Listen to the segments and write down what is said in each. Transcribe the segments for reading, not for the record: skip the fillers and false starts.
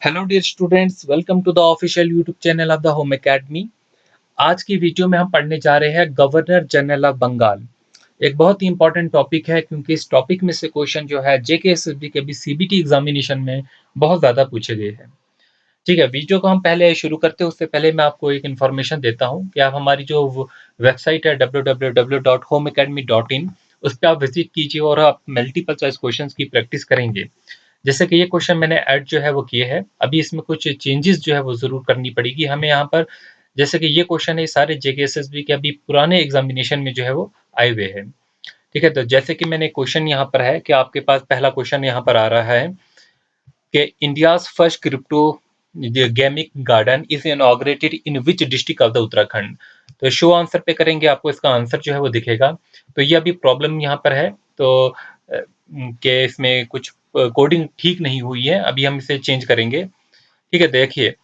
Hello dear students, welcome to the official YouTube channel of the home academy. आज की video में हम पढ़ने जा रहे हैं गवर्नर जनरल ऑफ बंगाल। एक बहुत ही इंपॉर्टेंट टॉपिक है क्योंकि इस टॉपिक में से क्वेश्चन जो है जेके एसएसबी के भी सीबीटी एग्जामिनेशन में बहुत ज़्यादा पूछे गए हैं। ठीक है, वीडियो को हम पहले शुरू करते हैं उससे पहले मैं आपको एक इन्फॉर्मेशन देता हूँ कि आप हमारी जो वेबसाइट है www.homeacademy.in उस पर आप विजिट कीजिए और आप मल्टीपल चॉइस क्वेश्चंस की प्रैक्टिस करेंगे। जैसे कि ये क्वेश्चन मैंने ऐड जो है वो किए हैं, अभी इसमें कुछ चेंजेस जो है वो ज़रूर करनी पड़ेगी हमें यहाँ पर। जैसे कि ये क्वेश्चन है सारे जेके एसएसबी के अभी पुराने एग्जामिनेशन में जो है वो आए हुए हैं। ठीक है, तो जैसे कि मैंने क्वेश्चन यहाँ पर है कि आपके पास पहला क्वेश्चन यहाँ पर आ रहा है कि India's first crypto गेमिक garden is inaugurated in which district of the Uttarakhand. तो शो आंसर पे करेंगे, आपको इसका आंसर जो है वो दिखेगा। तो ये अभी प्रॉब्लम यहाँ पर है, तो कि इसमें कुछ कोडिंग ठीक नहीं हुई है, अभी हम इसे चेंज करेंगे। ठीक है, देखिए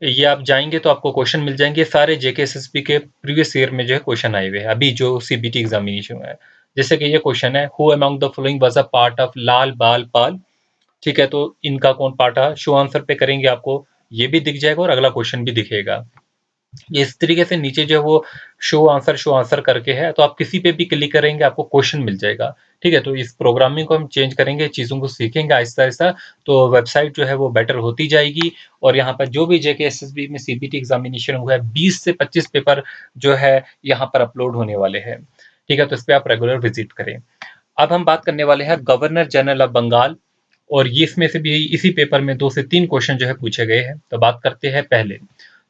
ये आप जाएंगे तो आपको क्वेश्चन मिल जाएंगे, सारे जेके एसएसबी के प्रीवियस ईयर में जो है क्वेश्चन आए हुए हैं अभी जो सीबीटी एग्जामिनेशन है। जैसे कि ये क्वेश्चन है, who among the following was a part of Lal Bal Pal. ठीक है, तो इनका कौन पार्ट है, शो आंसर पे करेंगे आपको ये भी दिख जाएगा और अगला क्वेश्चन भी दिखेगा। इस तरीके से नीचे जो है वो शो आंसर करके है, तो आप किसी पे भी क्लिक करेंगे आपको क्वेश्चन मिल जाएगा। ठीक है, तो इस प्रोग्रामिंग को हम चेंज करेंगे, चीज़ों को सीखेंगे आहिस्ता आहिस्ता, तो वेबसाइट जो है वो बेटर होती जाएगी। और यहाँ पर जो भी जेके एसएसबी में सीबीटी एग्जामिनेशन हुआ है 20 से 25 पेपर जो है यहाँ पर अपलोड होने वाले हैं। ठीक है, तो इस पर आप रेगुलर विजिट करें। अब हम बात करने वाले हैं गवर्नर जनरल ऑफ बंगाल, और ये इसमें से भी इसी पेपर में 2 से 3 क्वेश्चन जो है पूछे गए हैं। तो बात करते हैं पहले।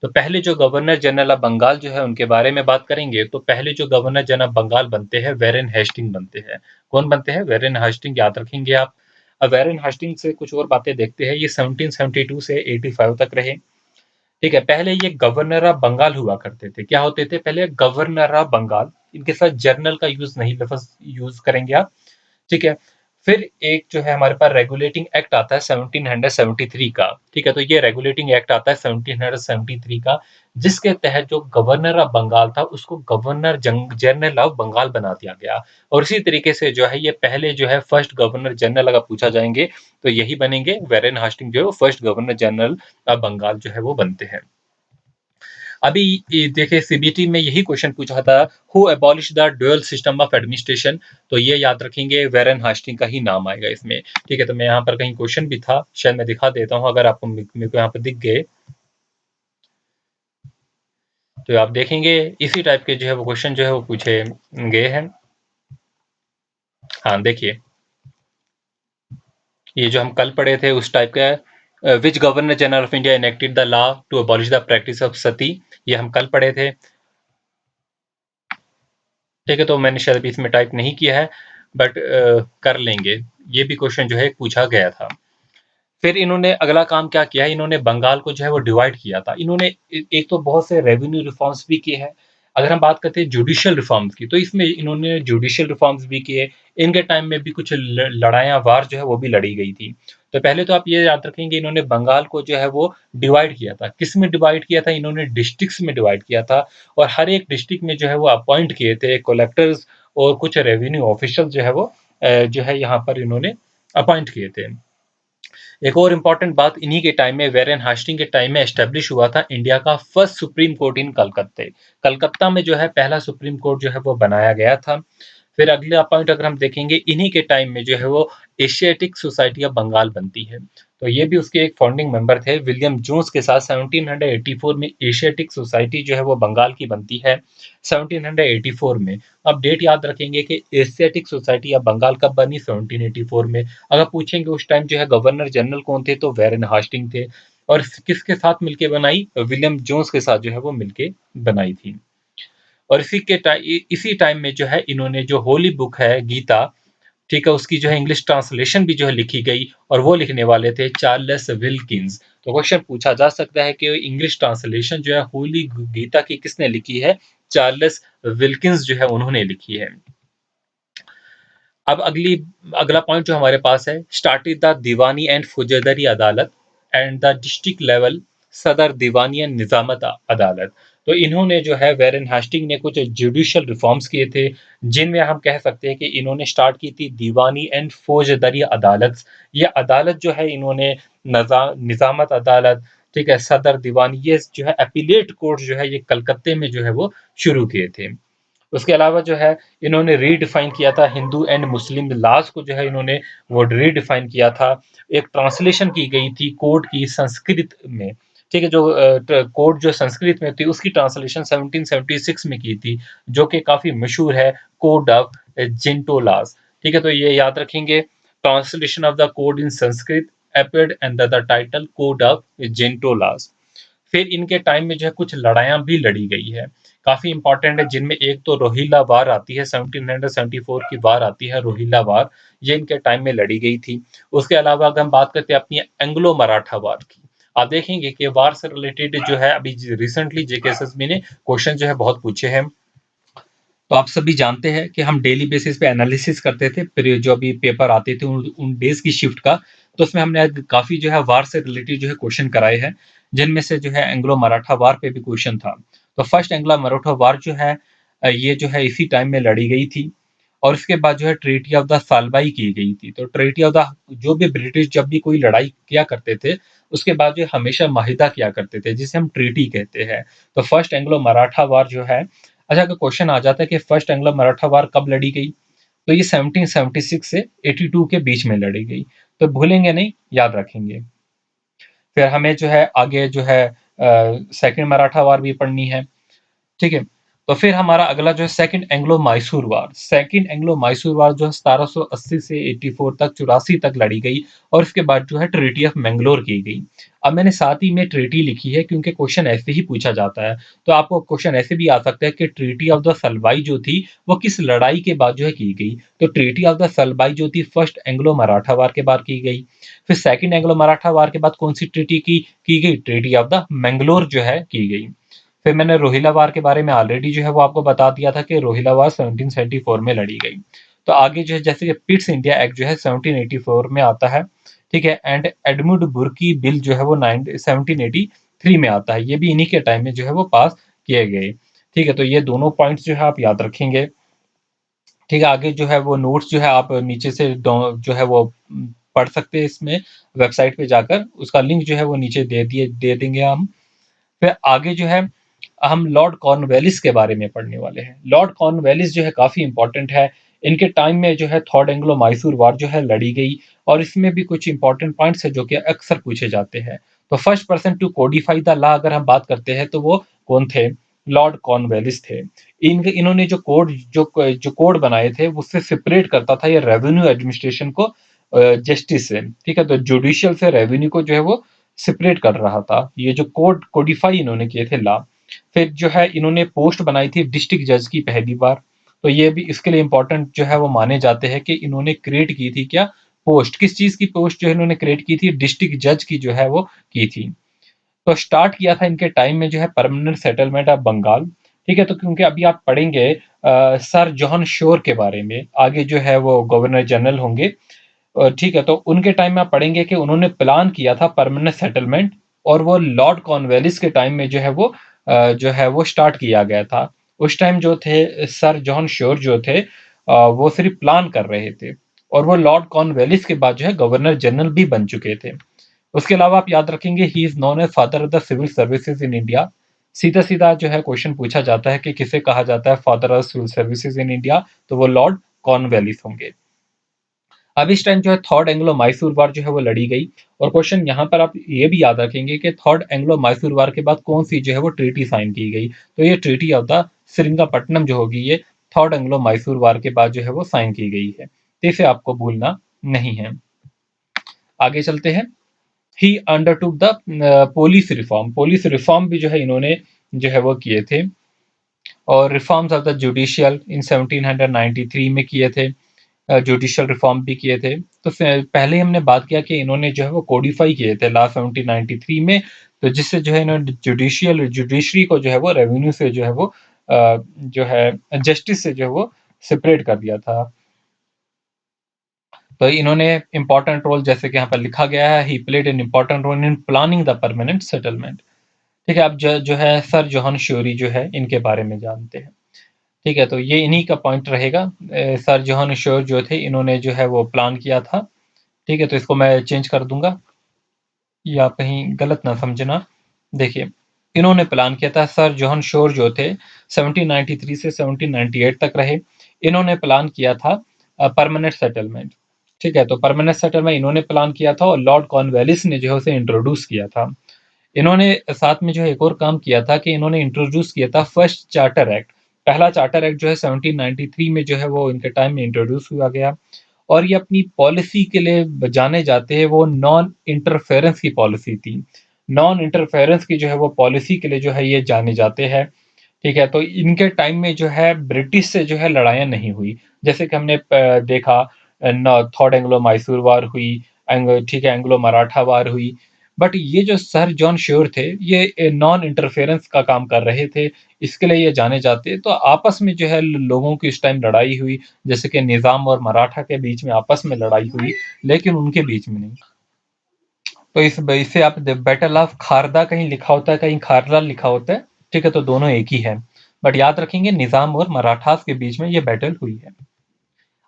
तो पहले जो गवर्नर जनरल ऑफ बंगाल जो है उनके बारे में बात करेंगे। तो पहले जो गवर्नर जनरल ऑफ बंगाल बनते हैं वेरेन हेस्टिंग बनते हैं। कौन बनते हैं? वेरेन हेस्टिंग, याद रखेंगे आप। अब वेरेन हेस्टिंग से कुछ और बातें देखते हैं। ये 1772 से 85 तक रहे। ठीक है, पहले ये गवर्नर ऑफ बंगाल हुआ करते थे। क्या होते थे पहले? Governor of Bengal. इनके साथ जर्नल का यूज नहीं, लफ्ज यूज करेंगे आप। ठीक है, फिर एक जो है हमारे पास रेगुलेटिंग एक्ट आता है 1773 का। ठीक है, तो ये रेगुलेटिंग एक्ट आता है 1773 का, जिसके तहत जो गवर्नर ऑफ बंगाल था उसको गवर्नर जनरल ऑफ बंगाल बना दिया गया। और इसी तरीके से जो है ये पहले जो है फर्स्ट गवर्नर जनरल अगर पूछा जाएंगे तो यही बनेंगे, वेरेन हास्टिंग जो है first governor general of Bengal जो है वो बनते हैं। अभी देखिए सीबीटी में यही क्वेश्चन पूछा था, who abolish the dual system of administration. तो ये याद रखेंगे, वेरेन हास्टिंग का ही नाम आएगा इसमें। ठीक है, तो मैं यहाँ पर कहीं क्वेश्चन भी था, शायद मैं दिखा देता हूँ अगर आपको मेरे को यहाँ पर दिख गए तो आप देखेंगे इसी टाइप के जो है वो क्वेश्चन जो है वो पूछे गए हैं। हाँ देखिए, ये जो हम कल पढ़े थे उस टाइप का, which governor general of India enacted the law to abolish the practice of sati. ये हम कल पढ़े थे। ठीक है, तो मैंने शायद अभी इसमें टाइप नहीं किया है, बट कर लेंगे। ये भी क्वेश्चन जो है पूछा गया था। फिर इन्होंने अगला काम क्या किया है, इन्होंने बंगाल को जो है वो डिवाइड किया था। इन्होंने एक तो बहुत से रेवेन्यू रिफॉर्म्स भी किए हैं। अगर हम बात करते हैं जुडिशियल रिफॉर्म्स की, तो इसमें इन्होंने जुडिशियल रिफॉर्म्स भी किए। इनके टाइम में भी कुछ लड़ाइयाँ वार जो है वो भी लड़ी गई थी। तो पहले तो आप ये याद रखेंगे, इन्होंने बंगाल को जो है वो डिवाइड किया था। किस में डिवाइड किया था? इन्होंने डिस्ट्रिक्ट्स में डिवाइड किया था। और हर एक डिस्ट्रिक्ट में जो है वो अपॉइंट किए थे कलेक्टर्स और कुछ रेवेन्यू ऑफिशियल जो है वो जो है यहाँ पर इन्होंने अपॉइंट किए थे। एक और इम्पॉर्टेंट बात, इन्हीं के टाइम में, वेरेन हास्टिंग के टाइम में एस्टेब्लिश हुआ था इंडिया का फर्स्ट सुप्रीम कोर्ट इन कलकत्ते। कलकत्ता में जो है पहला सुप्रीम कोर्ट जो है वो बनाया गया था। फिर अगला पॉइंट अगर हम देखेंगे, इन्हीं के टाइम में जो है वो एशियाटिक सोसाइटी ऑफ बंगाल बनती है। तो ये भी उसके एक फाउंडिंग मेंबर थे, विलियम जोन्स के साथ 1784 में एशियाटिक सोसाइटी जो है वो बंगाल की बनती है। 1784 में, अब डेट याद रखेंगे कि एशियाटिक सोसाइटी ऑफ बंगाल कब बनी? 1784 में। अगर पूछेंगे उस टाइम जो है गवर्नर जनरल कौन थे, तो वेरेन हास्टिंग थे। और किसके साथ मिलके बनाई? विलियम जोन्स के साथ जो है वो मिलके बनाई थी। और इसी टाइम में जो है इन्होंने जो होली बुक है गीता, ठीक है, उसकी जो है इंग्लिश ट्रांसलेशन भी जो है लिखी गई, और वो लिखने वाले थे चार्ल्स विल्किंस। तो क्वेश्चन पूछा जा सकता है कि इंग्लिश ट्रांसलेशन जो है होली गीता की किसने लिखी है? चार्ल्स विल्किंस जो है उन्होंने लिखी है। अब अगला पॉइंट जो हमारे पास है, स्टार्टेड द दीवानी एंड फौजदारी अदालत एंड द डिस्ट्रिक्ट लेवल सदर दीवानी एंड निजामत अदालत। तो इन्होंने जो है वैरेन हेस्टिंग ने कुछ जुडिशियल रिफॉर्म्स किए थे, जिनमें हम कह सकते हैं कि इन्होंने स्टार्ट की थी दीवानी एंड फौजदारी अदालत। ये अदालत जो है इन्होंने निजामत अदालत, ठीक है, सदर दीवानी, ये जो है अपीलेट कोर्ट जो है ये कलकत्ते में जो है वो शुरू किए थे। उसके अलावा जो है इन्होंने रीडिफाइन किया था हिंदू एंड मुस्लिम लॉज को, जो है इन्होंने वो रीडिफाइन किया था। एक ट्रांसलेशन की गई थी कोड की संस्कृत में, ठीक है, जो कोड जो संस्कृत में थी उसकी ट्रांसलेशन 1776 में की थी, जो कि काफी मशहूर है, कोड ऑफ जिंटोलास। ठीक है, तो ये याद रखेंगे, translation of the code in Sanskrit appeared under the title code of Gentoo laws. फिर इनके टाइम में जो है कुछ लड़ाइयाँ भी लड़ी गई है, काफ़ी इंपॉर्टेंट है, जिनमें एक तो रोहिला वार आती है, 1774 की वार आती है रोहिला वार, ये इनके टाइम में लड़ी गई थी। उसके अलावा अगर हम बात करते हैं अपनी एंग्लो मराठा वार की, आप देखेंगे कि वार से रिलेटेड जो है अभी रिसेंटली जेकेएसएसबी ने क्वेश्चन जो है बहुत पूछे हैं। तो आप सभी जानते हैं कि हम डेली बेसिस पे एनालिसिस करते थे, फिर जो अभी पेपर आते थे उन डेज की शिफ्ट का, तो उसमें हमने काफ़ी जो है वार से रिलेटेड जो है क्वेश्चन कराए हैं, जिनमें से जो है एंग्लो मराठा वार पे भी क्वेश्चन था। तो फर्स्ट एंग्लो मराठा वार जो है ये जो है इसी टाइम में लड़ी गई थी, और उसके बाद जो है ट्रीटी ऑफ द सालबाई की गई थी। तो ट्रीटी ऑफ द, जो भी ब्रिटिश जब भी कोई लड़ाई किया करते थे, उसके बाद जो हमेशा माहिदा किया करते थे, जिसे हम ट्रीटी कहते हैं। तो फर्स्ट एंग्लो मराठा वार जो है, अच्छा, अगर क्वेश्चन आ जाता है कि फर्स्ट एंग्लो मराठा वार कब लड़ी गई, तो ये 1776 से 82 के बीच में लड़ी गई। तो भूलेंगे नहीं, याद रखेंगे। फिर हमें जो है आगे जो है सेकंड मराठा वार भी पढ़नी है, ठीक है। तो फिर हमारा अगला जो है सेकंड एंग्लो मैसूर वार। सेकंड एंग्लो मैसूर वार जो है 1780 से 84 तक, 84 तक लड़ी गई, और उसके बाद जो है ट्रीटी ऑफ मैंगलोर की गई। अब मैंने साथ ही में ट्रीटी लिखी है क्योंकि क्वेश्चन ऐसे ही पूछा जाता है। तो आपको क्वेश्चन ऐसे भी आ सकता है कि ट्रीटी ऑफ द सलवाई जो थी वो किस लड़ाई के बाद जो है की गई। तो ट्रीटी ऑफ द सलवाई जो थी फर्स्ट एंग्लो मराठा वार के बाद की गई। फिर सेकंड एंग्लो मराठा वार के बाद कौन सी ट्रीटी की गई, ट्रीटी ऑफ द मैंगलोर जो है की गई। फिर मैंने रोहिला वार के बारे में ऑलरेडी जो है वो आपको बता दिया था कि रोहिला वार 1774 में लड़ी गई। तो आगे जो है जैसे कि पिट्स इंडिया एक्ट जो है 1784 में आता है, ठीक है, एंड एडमंड बुर्की बिल जो है वो 1783 में आता है। ये भी इन्हीं के टाइम में जो है वो पास किए गए। ठीक है, तो ये दोनों पॉइंट्स जो है आप याद रखेंगे। ठीक है, आगे जो है वो नोट्स जो है आप नीचे से जो है वो पढ़ सकते हैं, इसमें वेबसाइट पे जाकर उसका लिंक जो है वो नीचे दे देंगे हम। फिर आगे जो है हम लॉर्ड कॉर्नवेलिस के बारे में पढ़ने वाले हैं। लॉर्ड कॉर्नवेलिस जो है काफ़ी इंपॉर्टेंट है। इनके टाइम में जो है थर्ड एंग्लो मैसूर वार जो है लड़ी गई, और इसमें भी कुछ इंपॉर्टेंट पॉइंट्स है जो कि अक्सर पूछे जाते हैं। तो first person to codify the law अगर हम बात करते हैं तो वो कौन थे, लॉर्ड कॉर्नवेलिस थे। इन्होंने जो कोड बनाए थे उससे सेपरेट करता था ये रेवेन्यू एडमिनिस्ट्रेशन को जस्टिस से। ठीक है, तो जुडिशियल से रेवेन्यू को जो है वो सेपरेट कर रहा था। ये जो कोडिफाई इन्होंने किए थे लॉ। फिर जो है इन्होंने पोस्ट बनाई थी डिस्ट्रिक्ट जज की पहली बार। तो ये भी इसके लिए इंपॉर्टेंट जो है वो माने जाते हैं कि इन्होंने क्रिएट की थी क्या, पोस्ट, किस चीज की पोस्ट जो है इन्होंने क्रिएट की थी, डिस्ट्रिक्ट जज की जो है वो की थी। तो स्टार्ट किया था इनके टाइम में जो है परमानेंट सेटलमेंट ऑफ बंगाल। ठीक है, तो क्योंकि अभी आप पढ़ेंगे सर जॉन शोर के बारे में, आगे जो है वो गवर्नर जनरल होंगे। ठीक है, तो उनके टाइम में आप पढ़ेंगे कि उन्होंने प्लान किया था परमानेंट सेटलमेंट, और वो लॉर्ड कॉर्नवेलिस के टाइम में जो है वो जो है वो स्टार्ट किया गया था। उस टाइम जो थे सर जॉन श्योर जो थे वो सिर्फ प्लान कर रहे थे, और वो लॉर्ड कॉर्नवेलिस के बाद जो है गवर्नर जनरल भी बन चुके थे। उसके अलावा आप याद रखेंगे he is known as father of the civil services in India. सीधा सीधा जो है क्वेश्चन पूछा जाता है कि किसे कहा जाता है father of civil services in India, तो वो लॉर्ड कॉर्नवेलिस होंगे। अब इस टाइम जो है थर्ड एंग्लो मैसूर वार जो है वो लड़ी गई, और क्वेश्चन यहाँ पर आप ये भी याद रखेंगे कि थर्ड एंग्लो मैसूर वार के बाद कौन सी जो है वो ट्रीटी साइन की गई, तो ये ट्रीटी ऑफ द श्रीरंगपट्टनम जो होगी ये थर्ड एंग्लो मैसूर वार के बाद जो है वो साइन की गई है। तो इसे आपको भूलना नहीं है। आगे चलते हैं। He undertook the police reform. Police reform भी जो है इन्होंने जो है वो किए थे, और रिफॉर्म्स ऑफ द जुडिशियल इन 1793 में किए थे। जुडिशियल रिफॉर्म भी किए थे। तो पहले हमने बात किया कि इन्होंने जो है वो कोडिफाई किए थे लॉ 1793 में, तो जिससे जो है इन्होंने जुडिशरी को जो है वो रेवेन्यू से जो है वो जो है जस्टिस से जो है वो सेपरेट कर दिया था। तो इन्होंने इंपॉर्टेंट रोल, जैसे कि यहाँ पर लिखा गया है, he played an important role in planning the permanent settlement. ठीक है, अब जो है सर जॉन श्योरी जो है इनके बारे में जानते हैं। ठीक है, तो ये इन्हीं का पॉइंट रहेगा। सर जॉन श्योर जो थे इन्होंने जो है वो प्लान किया था। ठीक है, तो इसको मैं चेंज कर दूंगा या कहीं गलत ना समझना। देखिए, इन्होंने प्लान किया था, सर जॉन शोर जो थे 1793 से 1798 तक रहे। इन्होंने प्लान किया था परमानेंट सेटलमेंट। ठीक है, तो परमानेंट सेटलमेंट इन्होंने प्लान किया था और लॉर्ड कॉर्नवालिस ने जो है उसे इंट्रोड्यूस किया था। इन्होंने साथ में जो है एक और काम किया था कि इन्होंने इंट्रोड्यूस किया था फर्स्ट चार्टर एक्ट। पहला चार्टर एक्ट जो है 1793 में जो है वो इनके टाइम में इंट्रोड्यूस हुआ गया। और ये अपनी पॉलिसी के लिए जाने जाते हैं, वो नॉन इंटरफेरेंस की पॉलिसी थी। नॉन इंटरफेरेंस की जो है वो पॉलिसी के लिए जो है ये जाने जाते हैं। ठीक है, तो इनके टाइम में जो है ब्रिटिश से जो है लड़ाइयाँ नहीं हुई। जैसे कि हमने देखा, थर्ड एंग्लो मैसूर वार हुई, ठीक है, एंग्लो मराठा वार हुई। बट ये जो सर जॉन श्योर थे, ये नॉन इंटरफेरेंस का काम कर रहे थे, इसके लिए ये जाने जाते। तो आपस में जो है लोगों की इस टाइम लड़ाई हुई, जैसे कि निजाम और मराठा के बीच में आपस में लड़ाई हुई, लेकिन उनके बीच में नहीं। तो इसे आप बैटल ऑफ खारदा कहीं लिखा होता है, कहीं खारला लिखा होता है। ठीक है, तो दोनों एक ही है, बट याद रखेंगे निजाम और मराठास के बीच में ये बैटल हुई है।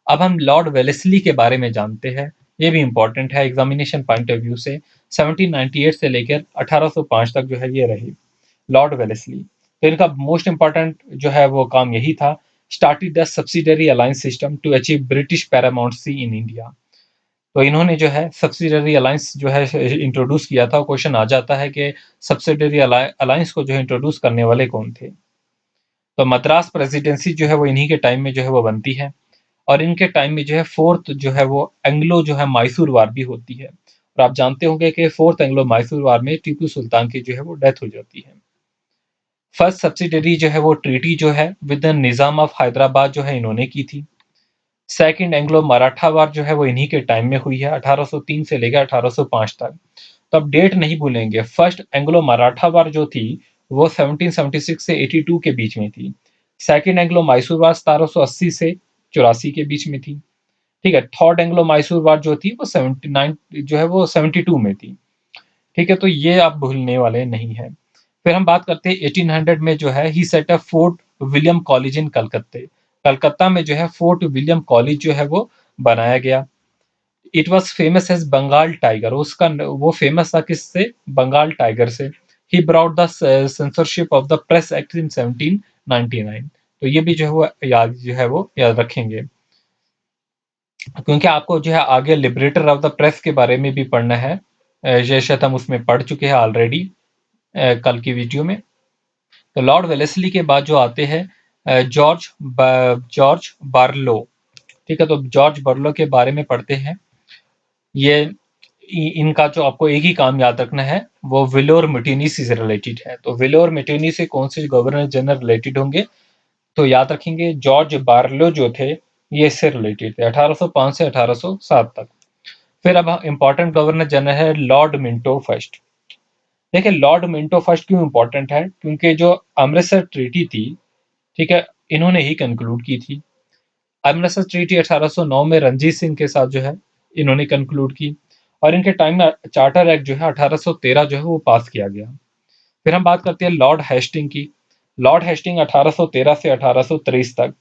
अब हम लॉर्ड वेलेस्ली के बारे में जानते हैं। ये भी इंपॉर्टेंट है एग्जामिनेशन पॉइंट ऑफ व्यू से। 1798 से लेकर 1805 तक जो है ये रहे लॉर्ड वेलेस्ली। तो इनका मोस्ट इंपॉर्टेंट जो है वो काम यही था, started the subsidiary alliance system to achieve British paramountcy in India. तो इन्होंने जो है सब्सिडरी अलायंस जो है इंट्रोड्यूस किया था। क्वेश्चन आ जाता है कि सब्सिडरी अलायंस को जो है इंट्रोड्यूस करने वाले कौन थे। तो मद्रास प्रेसिडेंसी जो है वो इन्हीं के टाइम में जो है वो बनती है। और इनके टाइम में जो है फोर्थ जो है वो एंग्लो जो है मैसूर वार भी होती है। और आप जानते होंगे कि फोर्थ एंग्लो मैसूर वार में टीपू सुल्तान की जो है वो डेथ हो जाती है। फर्स्ट सब्सिडरी जो है वो ट्रीटी जो है with the Nizam of Hyderabad जो है इन्होंने की थी। सेकंड एंग्लो मराठा वार जो है वो इन्हीं के टाइम में हुई है, 1803 से लेकर 1805 तक। तो अब डेट नहीं भूलेंगे। फर्स्ट एंग्लो मराठा वार जो थी वो 1776 से 82 के बीच में थी। सेकंड एंग्लो मैसूर वार 1780 से 84 के बीच में थी। ठीक है, थर्ड एंग्लो मैसूर वार जो थी वो 79 जो है वो 72 में थी। ठीक है, तो ये आप भूलने वाले नहीं है। फिर हम बात करते हैं 1800 में जो है he set up fort William college in कलकत्ते। कलकत्ता में जो है फोर्ट विलियम कॉलेज जो है वो बनाया गया। It was famous as Bengal tiger. उसका वो फेमस था किससे? बंगाल टाइगर से। He brought the censorship of the press act in 1799। तो ये भी जो है वो याद रखेंगे, क्योंकि आपको जो है आगे लिबरेटर ऑफ द प्रेस के बारे में भी पढ़ना है। ये शायद हम उसमें पढ़ चुके हैं ऑलरेडी कल की वीडियो में। तो लॉर्ड वेलेस्ली के बाद जो आते हैं जॉर्ज बार्लो। ठीक है, तो जॉर्ज बार्लो के बारे में पढ़ते हैं। ये इनका जो आपको एक ही काम याद रखना है, वो विलोर मिटिनी से रिलेटेड है। तो विलोर मिटिनी से कौन से गवर्नर जनरल रिलेटेड होंगे? तो याद रखेंगे जॉर्ज बार्लो जो थे ये इससे रिलेटेड थे 1805 से 1807 तक। फिर अब इंपॉर्टेंट गवर्नर जनरल है लॉर्ड मिंटो फर्स्ट। देखिए, लॉर्ड मिंटो फर्स्ट क्यों इंपॉर्टेंट है? क्योंकि जो अमृतसर ट्रीटी थी, ठीक है, इन्होंने ही कंक्लूड की थी। अमृतसर ट्रीटी 1809 में रणजीत सिंह के साथ जो है इन्होंने कंक्लूड की। और इनके टाइम में चार्टर एक्ट जो है 1813 जो है वो पास किया गया। फिर हम बात करते हैं लॉर्ड हेस्टिंग की। लॉर्ड हेस्टिंग 1813 से 1823 तक।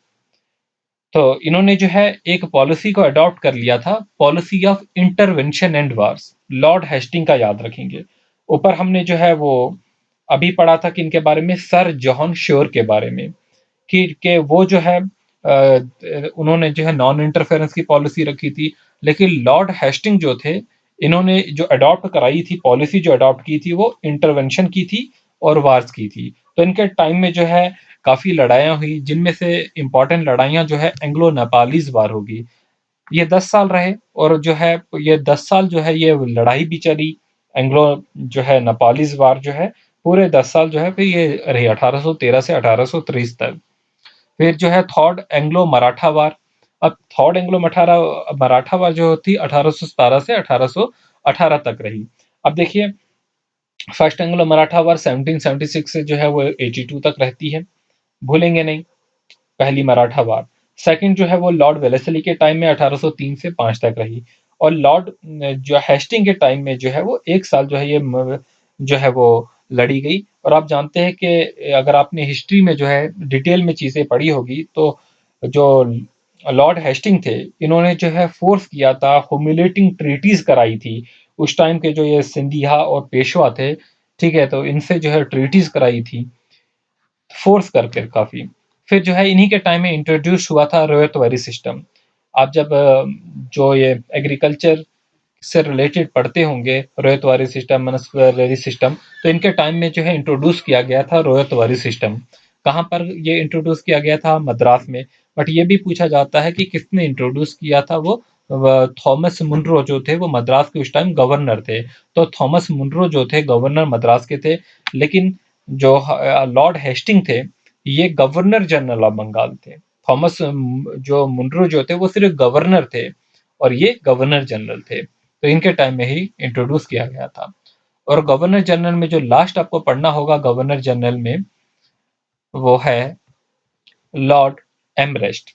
तो इन्होंने जो है एक पॉलिसी को अडॉप्ट कर लिया था, policy of intervention and wars. Lord Hastings का याद रखेंगे। ऊपर हमने जो है वो अभी पढ़ा था कि इनके बारे में, सर जॉन श्योर के बारे में, कि वो जो है उन्होंने जो है नॉन इंटरफेरेंस की पॉलिसी रखी थी। लेकिन लॉर्ड हेस्टिंग जो थे, इन्होंने जो अडॉप्ट कराई थी पॉलिसी, जो अडॉप्ट की थी, वो इंटरवेंशन की थी और वार्स की थी। तो इनके टाइम में जो है काफी लड़ाइयाँ हुई, जिनमें से इंपॉर्टेंट लड़ाइयाँ जो है एंग्लो नेपालीज वार होगी। ये 10 साल रहे, और जो है ये 10 साल जो है ये लड़ाई भी चली। एंग्लो जो है नेपालीज वार जो है पूरे 10 साल जो है फिर ये रही 1813 से 1823 तक। फिर जो है थर्ड एंग्लो मराठा वार। अब थर्ड एंग्लो मराठा वार जो थी 1817 से 1818 तक रही। अब देखिए, फर्स्ट एंग्लो मराठा वार 1776 से जो है वो 82 तक रहती है, भूलेंगे नहीं, पहली मराठा वार। सेकंड जो है वो लॉर्ड वेलेस्ली के टाइम में 1803 से 5 तक रही। और लॉर्ड जो हेस्टिंग के टाइम में जो है वो 1 साल जो है ये जो है वो लड़ी गई। और आप जानते हैं कि अगर आपने हिस्ट्री में जो है डिटेल में चीज़ें पढ़ी होगी, तो जो लॉर्ड हेस्टिंग थे, इन्होंने जो है फोर्स किया था, ह्यूमिलेटिंग ट्रीटीज कराई थी। उस टाइम के जो ये सिंधिया और पेशवा थे, ठीक है, तो इनसे जो है ट्रीटीज कराई थी फोर्स करके काफी। फिर जो है इन्हीं के टाइम में इंट्रोड्यूस हुआ था रोयतवारी सिस्टम। आप जब जो ये एग्रीकल्चर से रिलेटेड पढ़ते होंगे, रोयतवारी सिस्टम, मनस्वेरी सिस्टम, तो इनके टाइम में जो है इंट्रोड्यूस किया गया था रोयतवारी सिस्टम। कहाँ पर ये इंट्रोड्यूस किया गया था? मद्रास में। बट ये भी पूछा जाता है कि किसने इंट्रोड्यूस किया था वो? थॉमस मुनरो जो थे, वो मद्रास के उस टाइम गवर्नर थे। तो थॉमस मुनरो जो थे गवर्नर मद्रास के थे, लेकिन जो लॉर्ड हेस्टिंग थे, ये गवर्नर जनरल ऑफ बंगाल थे। थॉमस जो मुनरो जो थे वो सिर्फ गवर्नर थे, और ये गवर्नर जनरल थे। तो इनके टाइम में ही इंट्रोड्यूस किया गया था। और गवर्नर जनरल में जो लास्ट आपको पढ़ना होगा गवर्नर जनरल में, वो है लॉर्ड एमरेस्ट।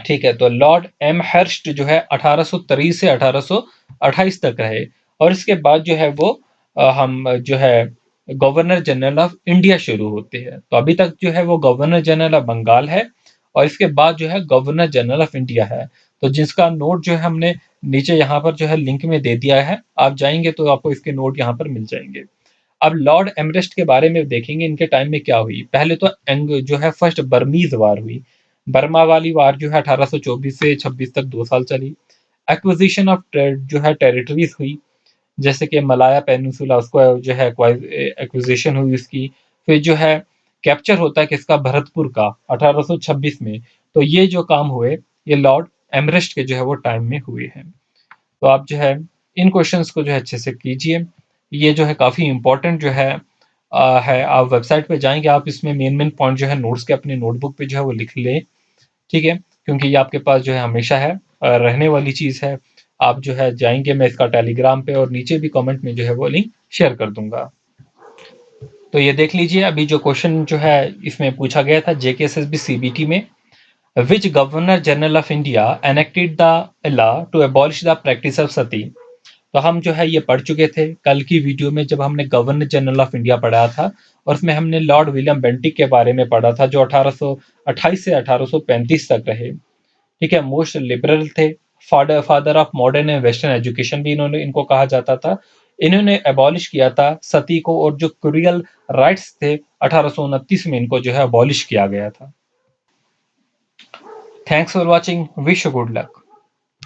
ठीक है, तो लॉर्ड एम हर्स्ट जो है 1823 से 1828 तक रहे। और इसके बाद जो है वो हम जो है गवर्नर जनरल ऑफ इंडिया शुरू होते हैं। तो अभी तक जो है वो गवर्नर जनरल ऑफ बंगाल है, और इसके बाद जो है गवर्नर जनरल ऑफ इंडिया है। तो जिसका नोट जो है हमने नीचे यहाँ पर जो है लिंक में दे दिया है, आप जाएंगे तो आपको इसके नोट यहाँ पर मिल जाएंगे। अब लॉर्ड एमरेस्ट के बारे में देखेंगे, इनके टाइम में क्या हुई। पहले तो जो है फर्स्ट बर्मीज वार हुई। बर्मा वाली वार जो है 1824 से 26 तक 2 साल चली। एक्विजिशन ऑफ जो है टेरिटरीज हुई, जैसे कि मलाया पेनिनसुला, उसको जो है एक्विजिशन हुई उसकी। फिर जो है कैप्चर होता है किसका? भरतपुर का, 1826 में। तो ये जो काम हुए, ये लॉर्ड एमरेस्ट के जो है वो टाइम में हुए हैं। तो आप जो है इन क्वेश्चंस को जो है अच्छे से कीजिए। ये जो है काफ़ी इंपॉर्टेंट जो है। आप वेबसाइट पे जाएंगे, आप इसमें मेन मेन पॉइंट जो है नोट्स के अपने नोटबुक पे जो है वो लिख लें। ठीक है, क्योंकि ये आपके पास जो है हमेशा है, रहने वाली चीज़ है। आप जो है जाएंगे, मैं इसका टेलीग्राम पे और नीचे भी कमेंट में जो है वो लिंक शेयर कर दूंगा। तो ये देख लीजिए, अभी जो क्वेश्चन जो है इसमें पूछा गया था JKSSB CBT में, which governor general of India enacted the law to abolish the practice of sati. तो हम जो है ये पढ़ चुके थे कल की वीडियो में, जब हमने गवर्नर जनरल ऑफ इंडिया पढ़ा था, और उसमें हमने लॉर्ड विलियम बेंटिक के बारे में पढ़ा था, जो 1828 से 1835 तक रहे। ठीक है, मोस्ट लिबरल थे, father father of modern and western education भी इन्होंने इनको कहा जाता था। इन्होंने एबॉलिश किया था सती को, और जो क्रियल राइट्स थे 1829 में इनको जो है अबॉलिश किया गया था। Thanks for watching, wish you good luck.